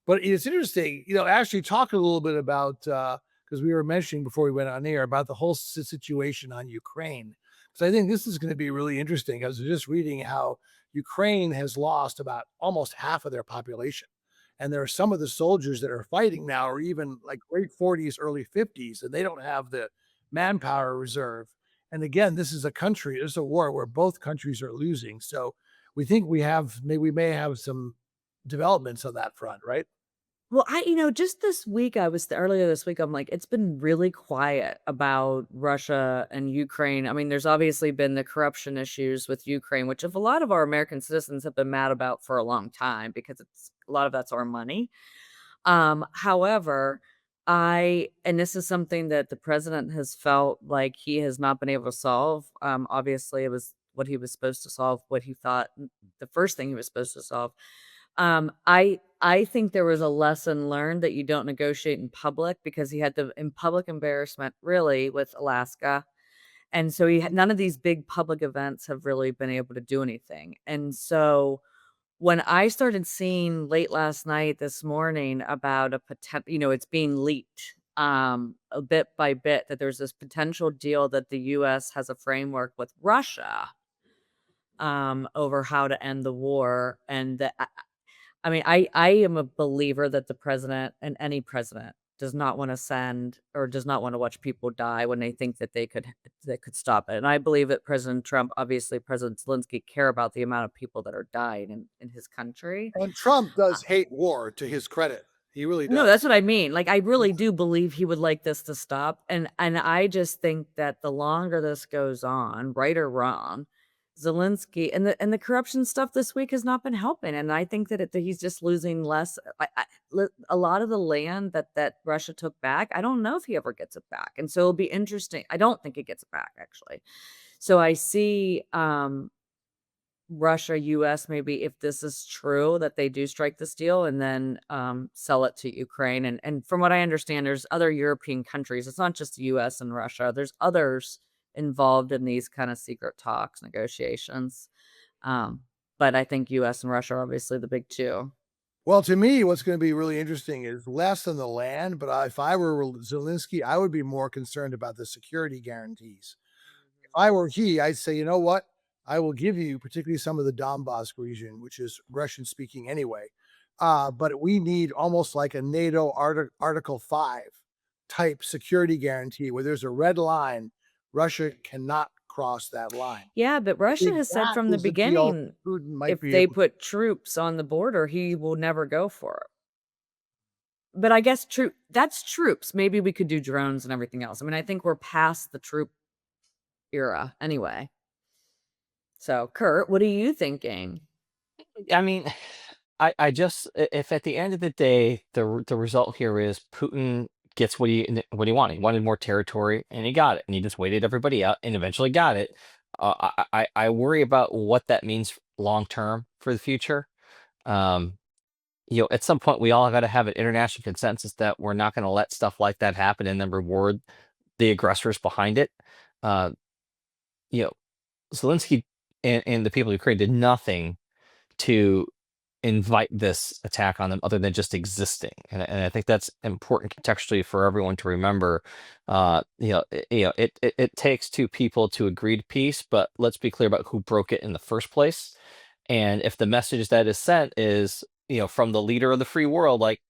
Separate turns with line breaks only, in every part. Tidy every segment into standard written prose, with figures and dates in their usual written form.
But it's interesting, actually talking a little bit about, because we were mentioning before we went on air about the whole situation on Ukraine. So I think this is going to be really interesting. I was just reading how Ukraine has lost about almost half of their population. And there are some of the soldiers that are fighting now are even like late 40s, early 50s, and they don't have the manpower reserve. And again, this is a war where both countries are losing. So we think we may have some developments on that front, right?
Well, just this week, earlier this week, I'm like, it's been really quiet about Russia and Ukraine. I mean, there's obviously been the corruption issues with Ukraine, which if a lot of our American citizens have been mad about for a long time because it's a lot of that's our money. However, and this is something that the president has felt like he has not been able to solve. Obviously, it was what he was supposed to solve, what he thought the first thing he was supposed to solve. I think there was a lesson learned that you don't negotiate in public because he had the in public embarrassment really with Alaska. And so he had none of these big public events have really been able to do anything. And so when I started seeing late last night, this morning about a it's being leaked a bit by bit that there's this potential deal that the US has a framework with Russia over how to end the war and I mean, I am a believer that the president and any president does not wanna send or does not wanna watch people die when they think that they could stop it, and I believe that President Trump, obviously President Zelensky care about the amount of people that are dying in his country.
And Trump
Uh
does hate war, to his credit. He really
No,
does.
that's what I mean, like, I
Yeah.
really do believe he would like this to stop, and I just think that the longer this goes on, right or wrong, Zelensky and the corruption stuff this week has not been helping, and I think that he's just losing less a lot of the land that Russia took back, I don't know if he ever gets it back, and so it'll be interesting. I don't think he gets it back, actually. So I see, Russia, US, maybe if this is true that they do strike this deal and then, sell it to Ukraine, and from what I understand, there's other European countries, it's not just the US and Russia, there's others involved in these kinda secret talks, negotiations, um, but I think US and Russia are obviously the big 2.
Well, to me, what's gonna be really interesting is less than the land, but if I were Zelensky, I would be more concerned about the security guarantees. If I were he, I'd say, "You know what? I will give you particularly some of the Donbas region, which is Russian speaking anyway, but we need almost like a NATO Article 5 type security guarantee where there's a red line. Russia cannot cross that line."
Yeah, but
I
Russia
think
has said
that
from the
is the deal
beginning,
Putin might
if
be
they
able.
put troops on the border, he will never go for it. But I guess that's troops, maybe we could do drones and everything else. I mean, I think we're past the troop era anyway. So, Kurt, what are you thinking?
I mean, I just if at the end of the day, the result here is Putin gets what he wanted. He wanted more territory, and he got it, and he just waited everybody out and eventually got it. I worry about what that means long term for the future. Um, at some point, we all got to have an international consensus that we're not going to let stuff like that happen and then reward the aggressors behind it. Uh, you know, Zelensky and the people of Ukraine did nothing to invite this attack on them other than just existing. And I think that's important contextually for everyone to remember. It takes two people to agree to peace, but let's be clear about who broke it in the first place. And if the message that is sent is, from the leader of the free world, like,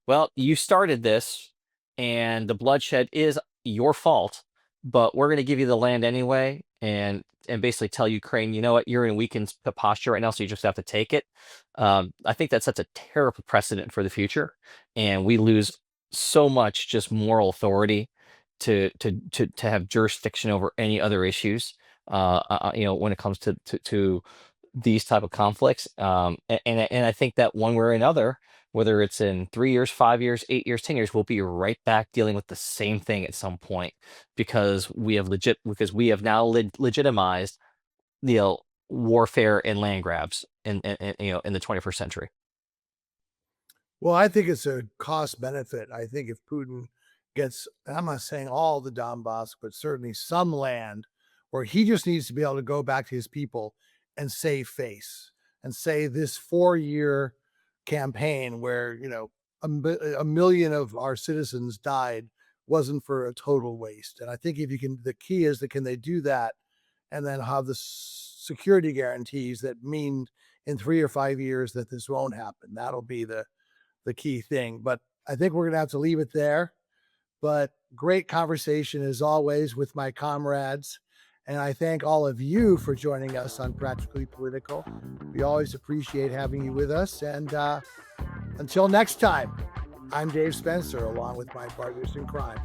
well, you started this and the bloodshed is your fault, but we're going to give you the land anyway, and basically tell Ukraine, you know what, you're in weakened posture right now, so you just have to take it. I think that sets a terrible precedent for the future, and we lose so much just moral authority to have jurisdiction over any other issues. When it comes to these type of conflicts, and I think that one way or another, whether it's in 3 years, 5 years, 8 years, 10 years, we'll be right back dealing with the same thing at some point because we have now legitimized warfare and land grabs in the 21st century.
Well, I think it's a cost benefit. I think if Putin gets, I'm not saying all the Donbass, but certainly some land where he just needs to be able to go back to his people and save face and say this 4-year campaign where, a million of our citizens died wasn't for a total waste. And I think if you can, the key is that can they do that and then have the security guarantees that mean in 3 or 5 years that this won't happen. That'll be the key thing. But I think we're going to have to leave it there. But great conversation as always with my comrades. And I thank all of you for joining us on Practically Political. We always appreciate having you with us. And until next time, I'm Dave Spencer, along with my partners in crime.